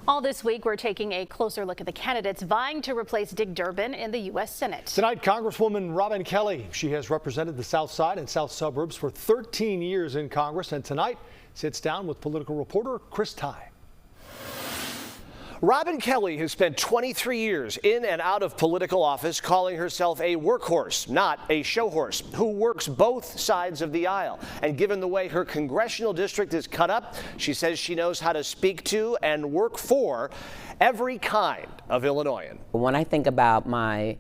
All this week, we're taking a closer look at the candidates vying to replace Dick Durbin in the U.S. Senate. Tonight, Congresswoman Robin Kelly. She has represented the South Side and South Suburbs for 13 years in Congress, and tonight sits down with political reporter Chris Ty. Robin Kelly has spent 23 years in and out of political office, calling herself a workhorse, not a show horse, who works both sides of the aisle. And given the way her congressional district is cut up, she says she knows how to speak to and work for every kind of Illinoisan. When I think about my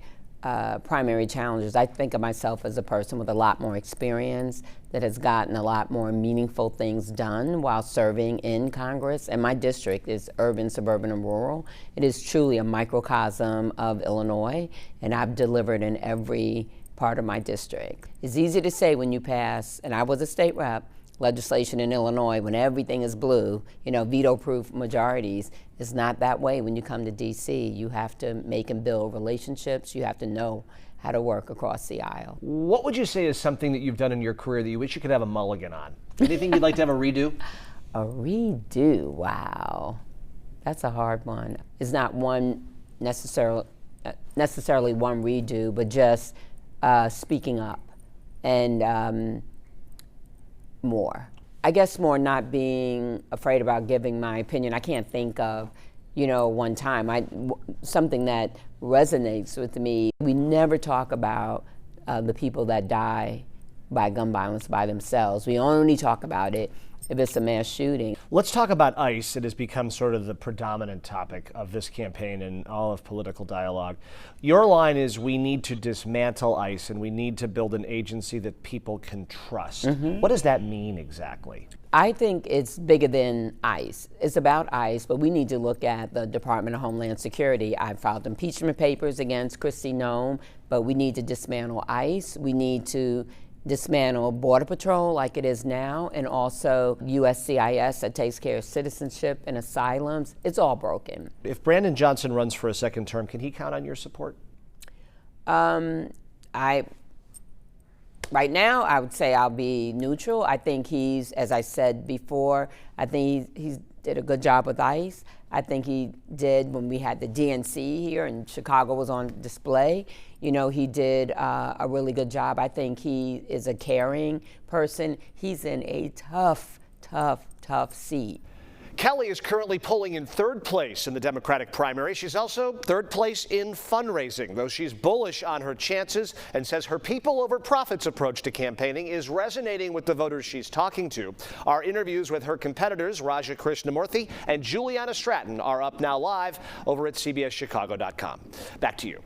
primary challenges, I think of myself as a person with a lot more experience that has gotten a lot more meaningful things done while serving in Congress. And my district is urban, suburban, and rural. It is truly a microcosm of Illinois, and I've delivered in every part of my district. It's easy to say when you pass, and I was a state rep, legislation in Illinois when everything is blue, veto-proof majorities. It's not that way when you come to D.C. You have to make and build relationships. You have to know how to work across the aisle. What would you say is something that you've done in your career that you wish you could have a mulligan on? Anything you'd like to have a redo? A redo, wow. That's a hard one. It's not one necessarily one redo, but just speaking up and more. I guess more not being afraid about giving my opinion. I can't think of, one time. Something that resonates with me. We never talk about the people that die by gun violence by themselves. We only talk about it if it's a mass shooting. Let's talk about ICE. It has become sort of the predominant topic of this campaign and all of political dialogue. Your line is, we need to dismantle ICE and we need to build an agency that people can trust. Mm-hmm. What does that mean exactly? I think it's bigger than ICE. It's about ICE, but we need to look at the Department of Homeland Security. I've filed impeachment papers against Kristi Noem, but we need to dismantle ICE. We need to dismantle Border Patrol like it is now, and also USCIS that takes care of citizenship and asylums. It's all broken. If Brandon Johnson runs for a second term, can he count on your support? Right now, I would say I'll be neutral. I think he's, as I said before, I think he did a good job with ICE. I think he did when we had the DNC here and Chicago was on display. He did a really good job. I think he is a caring person. He's in a tough seat. Kelly is currently polling in third place in the Democratic primary. She's also third place in fundraising, though she's bullish on her chances and says her people over profits approach to campaigning is resonating with the voters she's talking to. Our interviews with her competitors, Raja Krishnamurthy and Juliana Stratton, are up now live over at CBSChicago.com. Back to you.